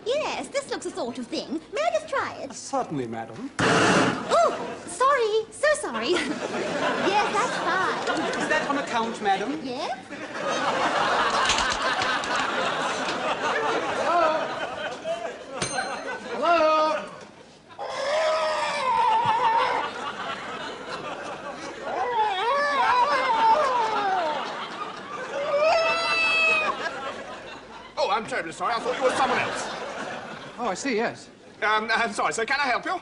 Yes, this looks the sort of thing. May I just try it? Certainly, madam. Oh, sorry. So sorry. Yes, that's fine. Is that on account, madam? Yes? Hello? Oh, I'm terribly sorry. I thought you were someone else. Oh, I see, yes. I'm sorry, sir. Can I help you?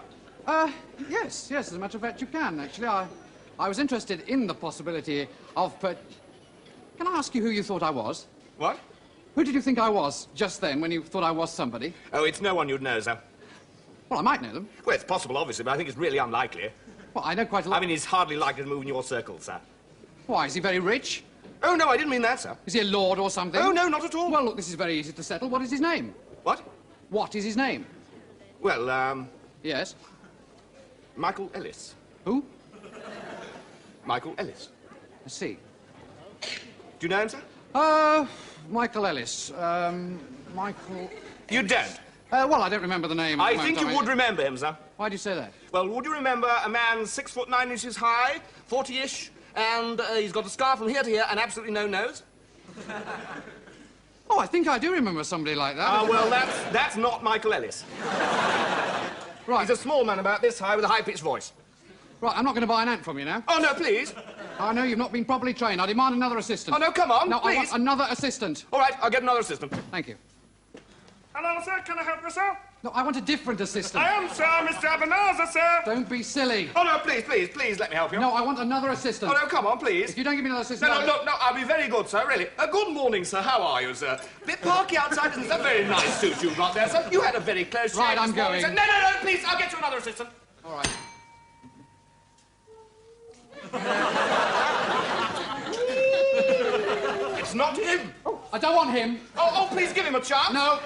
Yes, as a matter of fact, you can, actually. I was interested in the possibility of Can I ask you who you thought I was? What? Who did you think I was just then when you thought I was somebody? Oh, it's no one you'd know, sir. Well, I might know them. Well, it's possible, obviously, but I think it's really unlikely. Well, I know quite a lot. I mean, he's hardly likely to move in your circle, sir. Why, is he very rich? Oh, no, I didn't mean that, sir. Is he a lord or something? Oh, no, not at all. Well, look, this is very easy to settle. What is his name? What? What is his name? Well, Yes? Michael Ellis. Who? Michael Ellis. I see. Do you know him, sir? Michael Ellis. Michael... You don't? Well, I don't remember the name. I think you would remember him, sir. Why do you say that? Well, would you remember a man 6'9" high, 40-ish, and he's got a scar from here to here and absolutely no nose? Oh, I think I do remember somebody like that. Well, that's not Michael Ellis. Right. He's a small man about this high with a high-pitched voice. Right, I'm not going to buy an ant from you now. Oh, no, please. I know you've not been properly trained. I demand another assistant. Oh, no, come on, no, please. I want another assistant. All right, I'll get another assistant. Thank you. Hello, sir. Can I help you, sir? No, I want a different assistant. I am, sir. Mr. Ebenezer, sir. Don't be silly. Oh, no, please let me help you. No, I want another assistant. Oh, no, come on, please. If you don't give me another assistant... No, I'll be very good, sir, really. Good morning, sir. How are you, sir? Bit parky outside, isn't it? A very nice suit you've got there, sir. You had a very close shave Right, I'm this morning, going. sir. No, please, I'll get you another assistant. All right. It's not him. Oh, I don't want him. Oh, please give him a chance. No.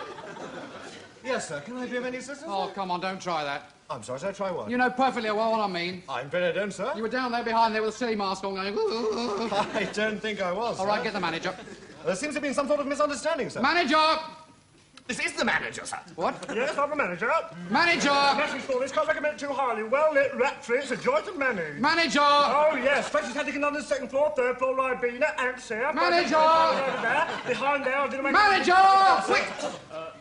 Yes, sir. Can I be of any assistance? Oh, come on, don't try that. I'm sorry, sir. Try what? You know perfectly well what I mean. I'm afraid I don't, sir. You were down there behind there with a silly mask on going... I don't think I was, All right, get the manager. There seems to have been some sort of misunderstanding, sir. Manager! This is the manager, sir. What? Yes, I'm the manager. Manager! Message for this. Can't recommend it too highly. Well-lit, rat-free. It's a joy to manage. Manager! Oh, yes. Freshest had to get on the second floor, third floor, Ribena, ants here. Manager! Over there. Behind there, I didn't make... Manager! Quick!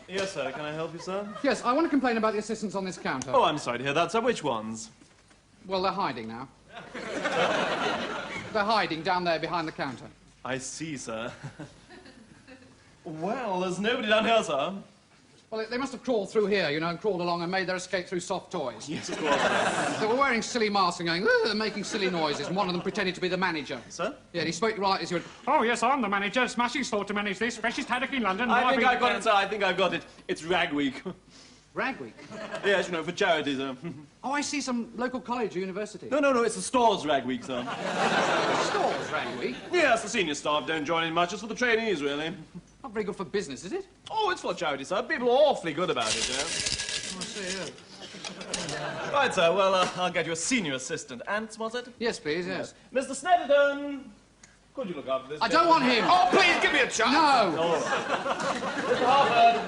Yes, sir. Can I help you, sir? Yes, I want to complain about the assistants on this counter. Oh, I'm sorry to hear that, sir. Which ones? Well, they're hiding now. They're hiding down there behind the counter. I see, sir. Well, there's nobody down here, sir. Well, they must have crawled through here, you know, and crawled along and made their escape through soft toys. Yes, of course. They were wearing silly masks and going, "Ugh," and making silly noises, and one of them pretended to be the manager. Sir? Yeah, and he spoke right as he went, Oh, yes, I'm the manager. Smashing store to manage this. Freshest haddock in London. I think I've got it, sir. I think I've got it. It's Rag Week. Rag Week. Yes, you know, for charity, sir. Oh, I see, some local college or university. No, it's the store's Rag Week, sir. Stores Rag Week. Yes, the senior staff don't join in much. It's for the trainees, really. Not very good for business, is it? Oh, it's for charity, sir. People are awfully good about it, you know. I see, yeah. Right, sir. Well, I'll get you a senior assistant. Ants, was it? Yes, please, yes. Mr. Snedden! Could you look after this? I don't want him. Oh, please give me a chance. No! Mr. Harford!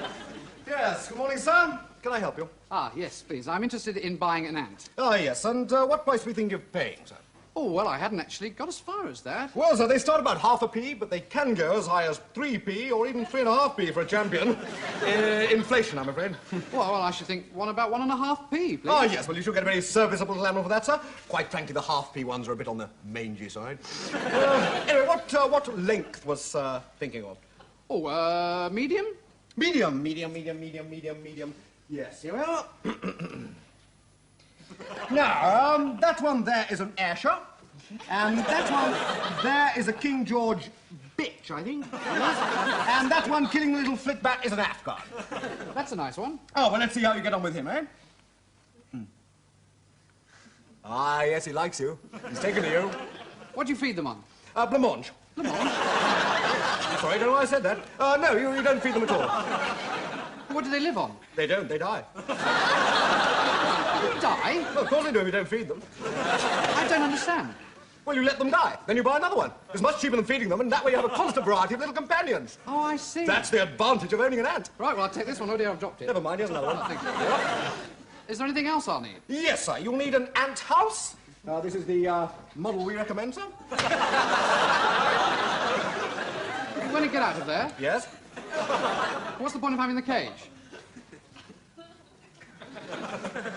Yes. Good morning, sir. Can I help you? Ah, yes, please. I'm interested in buying an ant. Ah, yes. And what price do we think of paying, sir? Oh, well, I hadn't actually got as far as that. Well, sir, they start about half a p, but they can go as high as 3p or even 3.5p for a champion. Inflation, I'm afraid. Well, I should think about 1.5p, please. Ah, yes. Well, you should get a very serviceable little animal for that, sir. Quite frankly, the half-p ones are a bit on the mangy side. Anyway, what length was thinking of? Oh, medium? Medium. Yes, here we are. Now, that one there is an Ayrshire, and that one there is a King George bitch, I think. And that one killing the little flickbat is an Afghan. That's a nice one. Oh, well, let's see how you get on with him, eh? Ah, yes, he likes you. He's taken to you. What do you feed them on? Blancmange. Blancmange? Sorry, I don't know why I said that. No, you don't feed them at all. What do they live on? They don't, they die. They die? Well, of course they do if you don't feed them. I don't understand. Well, you let them die. Then you buy another one. It's much cheaper than feeding them, and that way you have a constant variety of little companions. Oh, I see. That's the advantage of owning an ant. Right, well, I'll take this one. Oh, dear, I've dropped it. Never mind, here's another one. Thank you. Is there anything else I'll need? Yes, sir. You'll need an ant house. This is the model we recommend, sir. When it get out of there, Yes? what's the point of having the cage?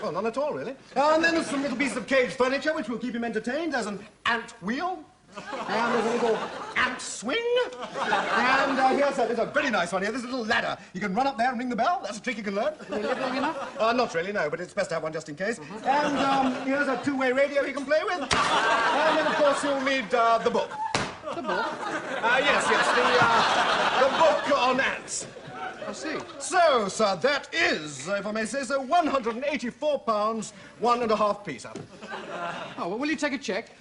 Well, none at all, really. And then there's some little pieces of cage furniture which will keep him entertained. There's an ant wheel. And there's a little ant swing. And there's a very nice one here. There's a little ladder. You can run up there and ring the bell. That's a trick you can learn. Will they live long enough? Not really, no, but it's best to have one just in case. And here's a two-way radio he can play with. And then, of course, you'll need the book. The book? Yes, the book on ants. I see. So, sir, that is, if I may say so, £184, 1.5p, sir. Oh, well, will you take a check?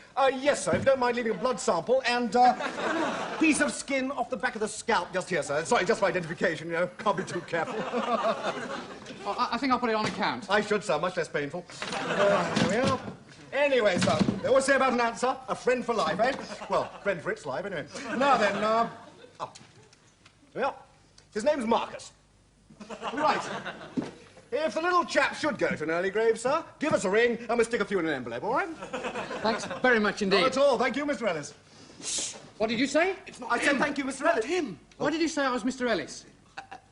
Yes, sir, if you don't mind leaving a blood sample and a piece of skin off the back of the scalp just here, sir. Sorry, just for identification, you know. Can't be too careful. I think I'll put it on account. I should, sir. Much less painful. There we are. Anyway, sir, they always say about an ant, sir, a friend for life, eh? Well, friend for its life, anyway. Now then, well, his name's Marcus. Right. If the little chap should go to an early grave, sir, give us a ring and we'll stick a few in an envelope, all right? Thanks very much indeed. Not at all. Thank you, Mr. Ellis. What did you say? It's not I said thank you, Mr. Ellis. him. Why did you say I was Mr. Ellis?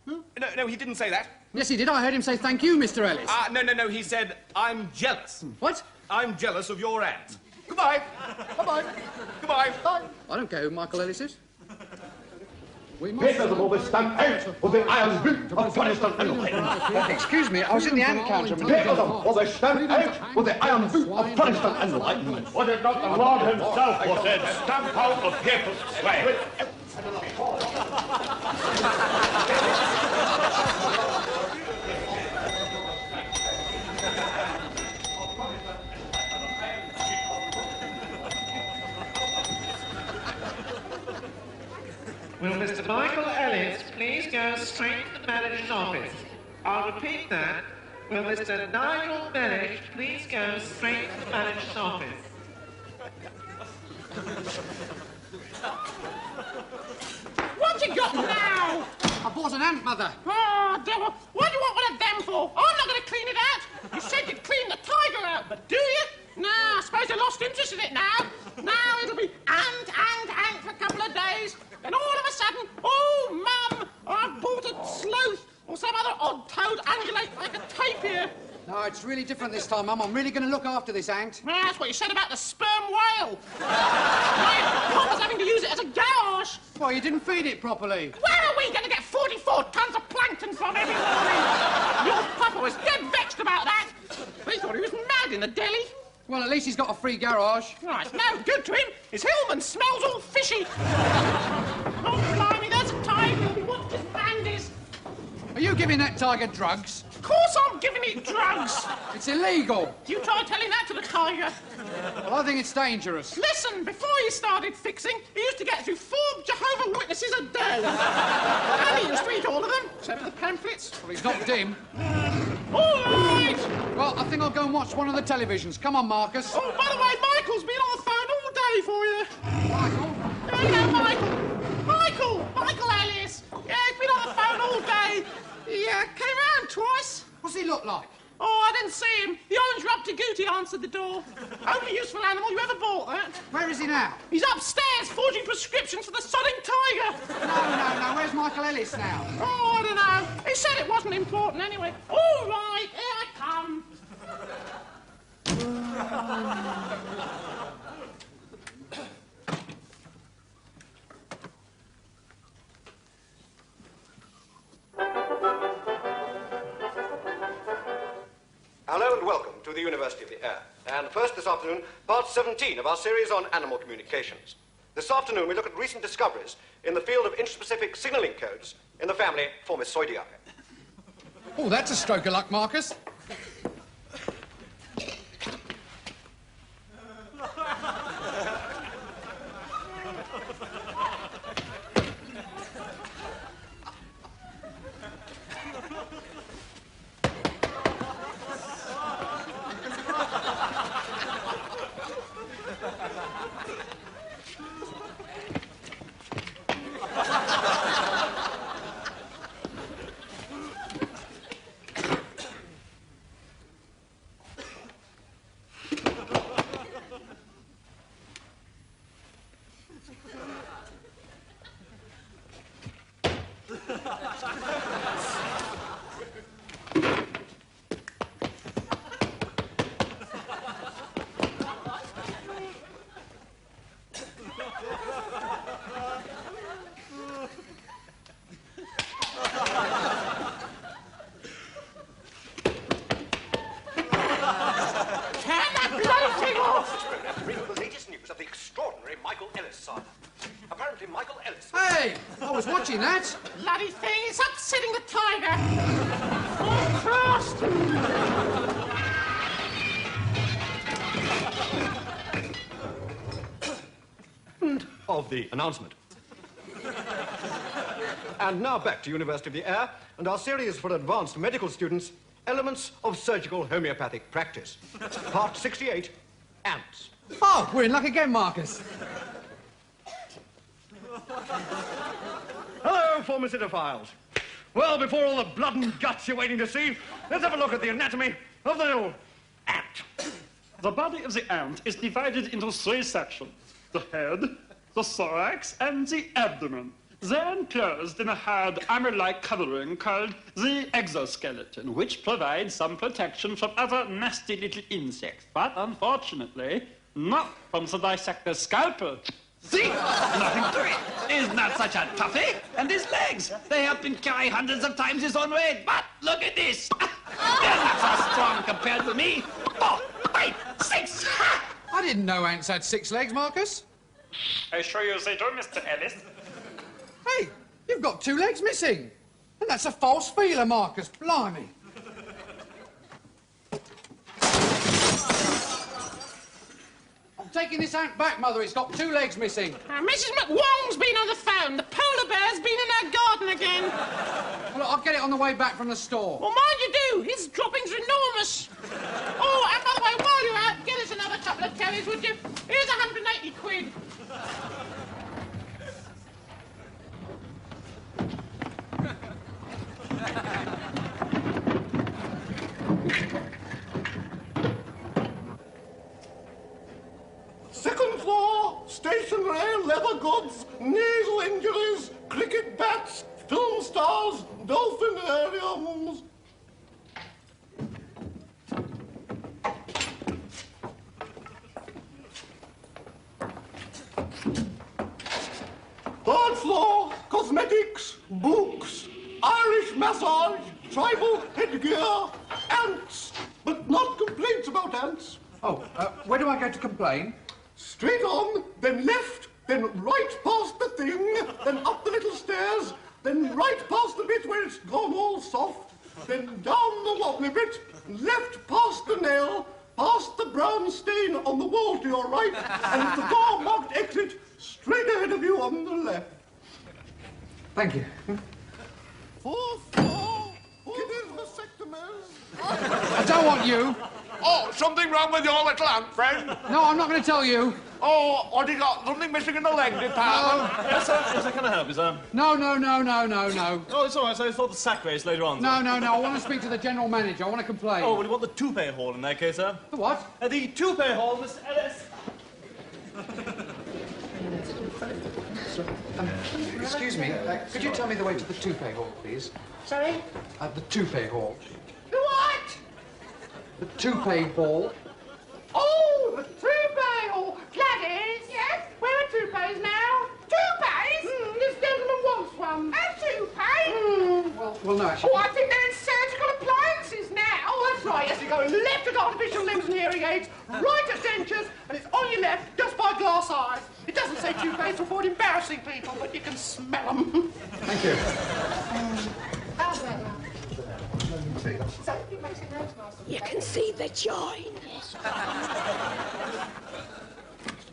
No, he didn't say that. Yes, he did. I heard him say thank you, Mr. Ellis. No, he said, I'm jealous. What? I'm jealous of your ant. Goodbye. Bye-bye. Goodbye. Bye. I don't care who Michael Ellis is. We Papers of all stand out with the iron boot of Protestant and Enlightenment. Excuse me, I was in the ant counter a minute Papers ago. of all stand out with the iron boot of Protestant and Enlightenment. Was it not the Lord himself who said, stamp out the papers slave? Will Mr. Michael Ellis please go straight to the manager's office? I'll repeat that. Will Mr. Nigel Mellish please go straight to the manager's office? What you got now? I bought an ant, Mother. Oh, devil. What do you want one of them for? I'm not going to clean it out. You said you'd clean the tiger out, but do you? No, I suppose you lost interest in it now. Now it'll be ant for a couple of days. Then all of a sudden, oh, Mum, I've bought a sloth or some other odd toad ungulate like a tapir. No, it's really different this time, Mum. I'm really going to look after this ant. Well, that's what you said about the sperm whale. Papa's having to use it as a garage. Well, you didn't feed it properly. Where are we going to get 44 tons of plankton from every morning? Your papa was dead vexed about that. He thought he was mad in the deli. Well, at least he's got a free garage. Oh, it's no good to him. His Hillman smells all fishy. Oh, blimey, there's a tiger. He wants his bandies. Are you giving that tiger drugs? Of course I'm giving it drugs. It's illegal. You try telling that to the tiger. Well, I think it's dangerous. Listen, before he started fixing, he used to get through 4 Jehovah's Witnesses a day. And he used to eat all of them, except for the pamphlets. Well, he's not dim. All right. Well, I think I'll go and watch one of the televisions. Come on, Marcus. Oh, by the way, Michael's been on the phone all day for you. Michael? Yeah, Michael Ellis. Yeah, he's been on the phone all day. He came round twice. What's he look like? Oh, I didn't see him. The orange Ruptigooty answered the door. Only useful animal you ever bought, that. Where is he now? He's upstairs forging prescriptions for the sodding tiger. No. Where's Michael Ellis now? Oh, I don't know. He said it wasn't important anyway. All right, here I come. Hello and welcome to the University of the Air. And first this afternoon, part 17 of our series on animal communications. This afternoon we look at recent discoveries in the field of intraspecific signaling codes in the family Formicioideae. Oh, that's a stroke of luck, Marcus. watching that. Bloody thing, it's upsetting the tiger. Oh, Christ. End of the announcement. And now back to University of the Air and our series for advanced medical students, Elements of Surgical Homeopathic Practice. Part 68, Ants. Oh, we're in luck again, Marcus. Hello, pharmacophiles. Well, before all the blood and guts you're waiting to see, let's have a look at the anatomy of the little ant. The body of the ant is divided into 3 sections: the head, the thorax, and the abdomen. They're enclosed in a hard armor-like covering called the exoskeleton, which provides some protection from other nasty little insects, but unfortunately, not from the dissector's scalpel. See? Nothing to it. He's not such a toughie. And his legs, they help him carry hundreds of times his own weight. But look at this. They're not so strong compared to me. 4, 5, 6. I didn't know ants had 6 legs, Marcus. I assure you they do, Mr. Ellis. Hey, you've got 2 legs missing. And that's a false feeler, Marcus. Blimey. I'm taking this ant back, Mother. It's got 2 legs missing. Mrs. McWong's been on the phone. The polar bear's been in her garden again. Well, look, I'll get it on the way back from the store. Well, mind you do. His droppings are enormous. Oh, and by the way, while you're out, get us another couple of tellies, would you? Here's 180 quid. Second floor, stationery, leather goods, nasal injuries, cricket bats, film stars, dolphinariums. Third floor, cosmetics, books, Irish massage, tribal headgear, ants, but not complaints about ants. Oh, where do I go to complain? Straight on, then left, then right past the thing, then up the little stairs, then right past the bit where it's gone all soft, then down the wobbly bit, left past the nail, past the brown stain on the wall to your right, and the door marked exit straight ahead of you on the left. Thank you. Fourth floor, kidneys vasectomies. I don't want you. Oh, something wrong with your little ant friend? No, I'm not going to tell you. Oh, what he got? Something missing in the leg department? Yes, sir. Yes, sir. Can I help you, sir? No. Oh, it's all right, sir. It's for the sack race later on, sir. No. I want to speak to the general manager. I want to complain. Oh, well, you want the toupee hall in that case, sir? The what? The toupee hall, Mr. Ellis. Excuse me. Could you tell me the way to the toupee hall, please? Sorry? The toupee hall. The what? The toupee hall. Oh, the toupee hall. Gladys? Yes? Where are toupees now? Toupees? This gentleman wants one. A toupee? Well, no, actually. Oh, I think they're in surgical appliances now. Oh, that's right. Yes, you go left at artificial limbs and hearing aids, right at dentures, and it's on your left just by glass eyes. It doesn't say toupees to avoid embarrassing people, but you can smell them. Thank you. You can see the join.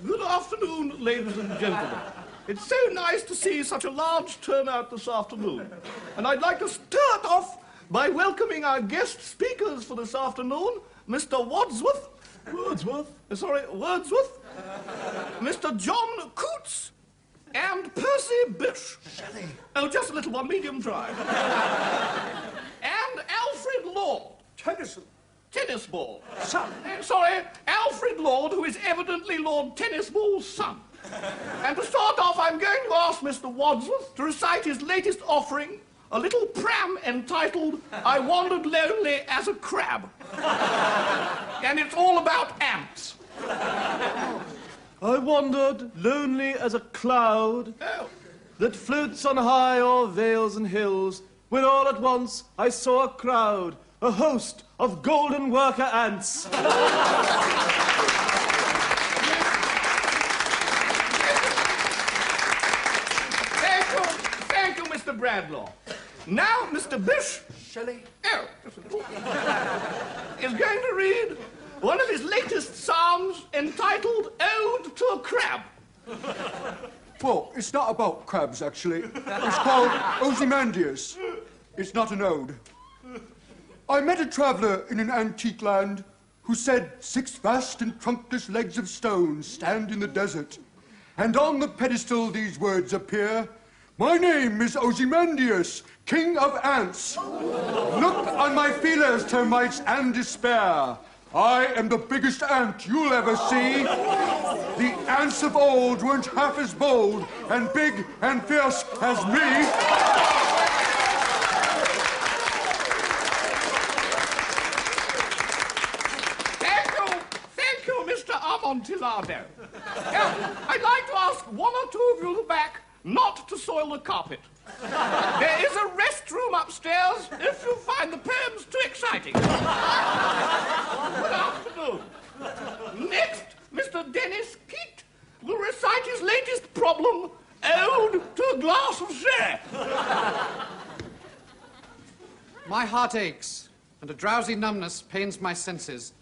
Good afternoon, ladies and gentlemen. It's so nice to see such a large turnout this afternoon. And I'd like to start off by welcoming our guest speakers for this afternoon, Mr. Wordsworth, Mr. John Coots, and Percy Bysshe. Oh, just a little one, medium dry. And Alfred Lord. Tennis ball. Son. Sorry, Alfred Lord, who is evidently Lord Tennis Ball's son. And to start off, I'm going to ask Mr. Wadsworth to recite his latest offering, a little pram entitled I Wandered Lonely as a Crab. And it's all about ants. I wandered lonely as a cloud that floats on high o'er vales and hills, when all at once I saw a crowd, a host of golden worker ants. Thank you, Bradlaugh. Now, Mr. Bish Shelley? oh, is going to read one of his latest psalms entitled Ode to a Crab. Well, it's not about crabs, actually. It's called Ozymandias. It's not an ode. I met a traveller in an antique land who said 6 vast and trunkless legs of stone stand in the desert, and on the pedestal these words appear: my name is Ozymandias, king of ants. Look on my feelers, termites, and despair. I am the biggest ant you'll ever see. The ants of old weren't half as bold and big and fierce as me. Thank you, Mr. Amontillado. I'd like to ask one or two of you back not to soil the carpet. There is a restroom upstairs if you find the poems too exciting. Good afternoon. Next, Mr. Dennis Keat will recite his latest problem, Ode to a Glass of Sherry. My heart aches, and a drowsy numbness pains my senses,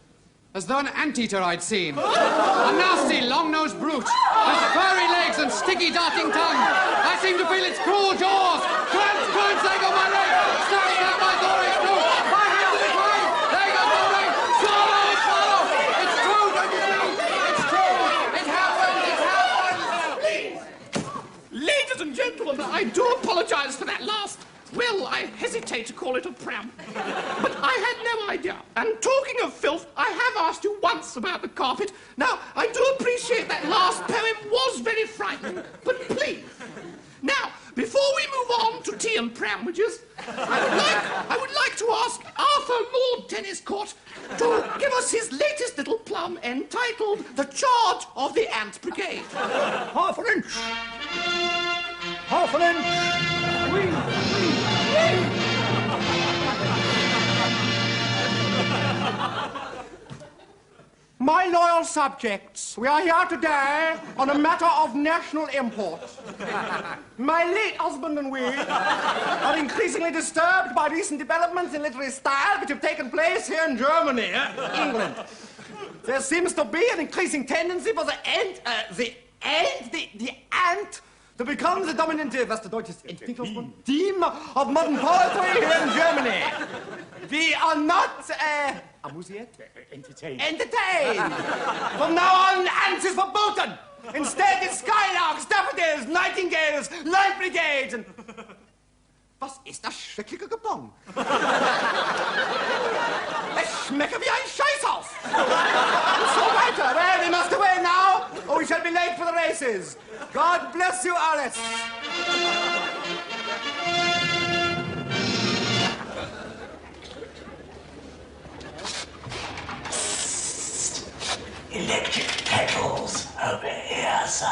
as though an anteater I'd seen. A nasty, long-nosed brute, with furry legs and sticky, darting tongue. I seem to feel its cruel jaws. Crunch, crunch, they got my leg. Snap, snap, my thorax blue. My hands are declined. They got my leg. Swallow, swallow. It's true, don't you see? It's true. It happened, it happened. Please. Ladies and gentlemen, I do apologize for that last. Well, I hesitate to call it a pram. But I had no idea. And talking of filth, I have asked you once about the carpet. Now, I do appreciate that last poem was very frightening, but please. Now, before we move on to tea and pramwages, I would like to ask Arthur Lord Tenniscourt to give us his latest little plum entitled The Charge of the Ant Brigade. Half an inch. Half an inch. My loyal subjects, we are here today on a matter of national import. My late husband and we are increasingly disturbed by recent developments in literary style which have taken place here in Germany, England. There seems to be an increasing tendency for the ant to become the dominant, was der deutsche theme of modern poetry here in Germany. We are not, amüsiert? Entertained. From now on, ants is verboten. Instead, it's skylarks, daffodils, nightingales, light brigades, and... Was ist das schreckliche Gebong? Es schmecke wie ein Scheißhaus. So weiter. Well, we must away now, or we shall be late for the races. God bless you, Alice. Electric kettles over here, sir.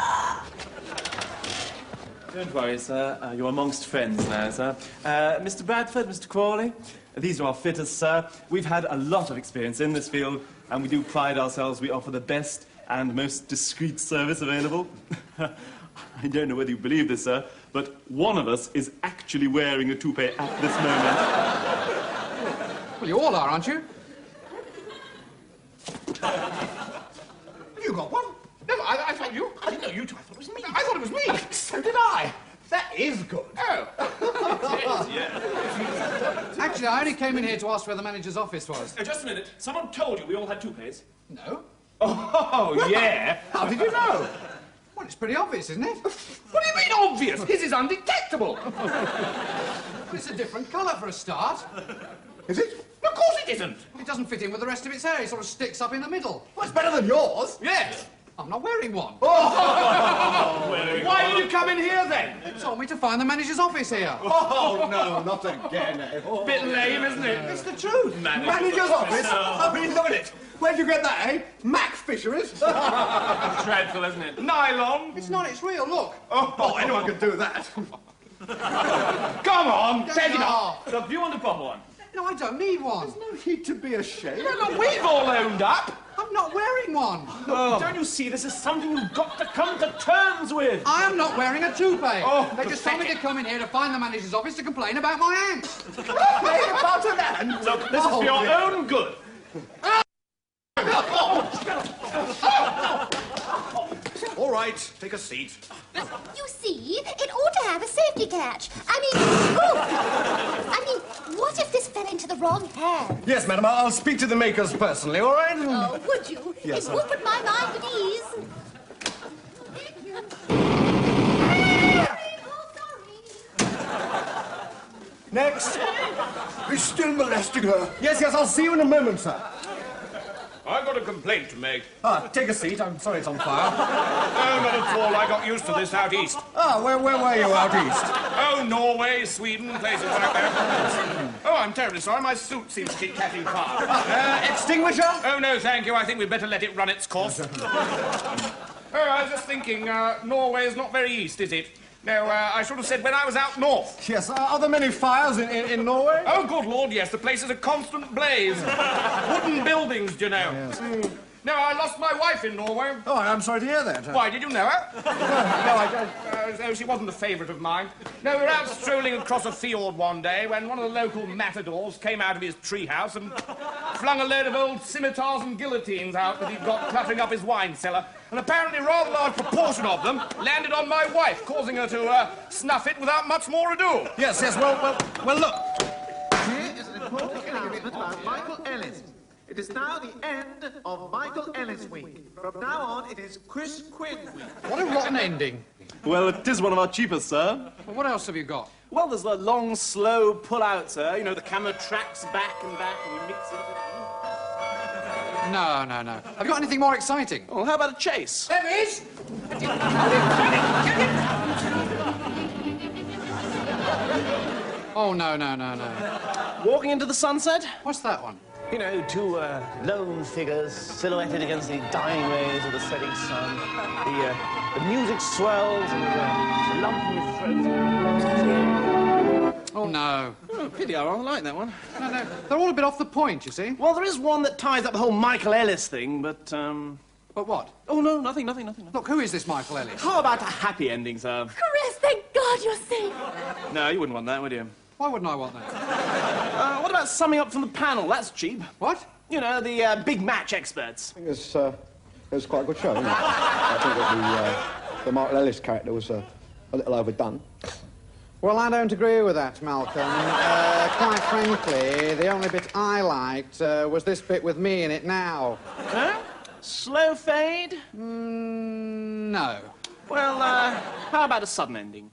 Don't worry, sir. You're amongst friends now, sir. Mr. Bradford, Mr. Crawley, these are our fitters, sir. We've had a lot of experience in this field, and we do pride ourselves. We offer the best and most discreet service available. I don't know whether you believe this, sir, but one of us is actually wearing a toupee at this moment. Well, you all are, aren't you? You got one? No, I thought you... I didn't know you two. I thought it was me. I thought it was me. So did I. That is good. Oh. Actually, I only came in here to ask where the manager's office was. Just a minute. Someone told you we all had toupees. No. Oh, yeah. How did you know? Well, it's pretty obvious, isn't it? What do you mean obvious? His is undetectable. It's a different colour for a start. Is it? Of course it isn't. It doesn't fit in with the rest of its hair. It sort of sticks up in the middle. Well, it's better than yours. Yes. I'm not wearing one. Why did you come in here, then? They told me to find the manager's office here. Oh, no, not again. Bit lame, isn't it? It's the truth. Manager's office? I mean, look at it. Where'd you get that, eh? Mac Fisheries? Dreadful, isn't it? Nylon. It's not, it's real, look. Oh, anyone could do that. Come on, take it off. Look, do you want a proper one? No, I don't need one. There's no need to be ashamed. Well, look, we've all owned up. I'm not wearing one. Don't you see, this is something you've got to come to terms with. I am not wearing a toupee. Oh, they just told me to come in here to find the manager's office to complain about my aunt. About an ant? Look, this is for your own good. All right, take a seat. You see, it ought to have a safety catch. I mean, what if this fell into the wrong hand? Yes, madam, I'll speak to the makers personally, all right? Oh, would you? Yes, It would put my mind at ease. Next. He's still molesting her. Yes, I'll see you in a moment, sir. I've got a complaint to make. Take a seat. I'm sorry it's on fire. No, not at all. I got used to this out east. Where were you out east? Oh, Norway, Sweden, places like that. Oh, I'm terribly sorry. My suit seems to keep catching fire. Extinguisher? Oh, no, thank you. I think we'd better let it run its course. I was just thinking, Norway is not very east, is it? No, I should have said when I was out north. Yes, are there many fires in Norway? Oh, good Lord, yes. The place is a constant blaze. Wooden buildings, do you know. Yes. No, I lost my wife in Norway. Oh, I'm sorry to hear that. Why, did you know her? No, I don't. No, she wasn't a favourite of mine. No, we were out strolling across a fjord one day when one of the local matadors came out of his treehouse and flung a load of old scimitars and guillotines out that he'd got cluttering up his wine cellar. And apparently a rather large proportion of them landed on my wife, causing her to snuff it without much more ado. Yes, well, look. Here is an important announcement about Michael Ellis. It is now the end of Michael Ellis Week. From now on, it is Chris Quinn Week. What a rotten ending. Well, it is one of our cheapest, sir. Well, what else have you got? Well, there's the long, slow pull-out, sir. You know, the camera tracks back and you mix it. No. Have you got anything more exciting? Well, how about a chase? There is! Oh, no. Walking into the sunset? What's that one? You know, two lone figures silhouetted against the dying rays of the setting sun. The music swells and the lump in your throat. Oh, no. Oh, pity, I rather like that one. No, they're all a bit off the point, you see. Well, there is one that ties up the whole Michael Ellis thing, but, But what? Oh, no, nothing. Look, who is this Michael Ellis? How about a happy ending, sir? Chris, thank God you're safe. No, you wouldn't want that, would you? Why wouldn't I want that? What about summing up from the panel? That's cheap. What? You know, the big match experts. I think it was quite a good show, wasn't it? I think that the Michael Ellis character was a little overdone. Well, I don't agree with that, Malcolm. Quite frankly, the only bit I liked was this bit with me in it now. Huh? Slow fade? No. Well, how about a sudden ending?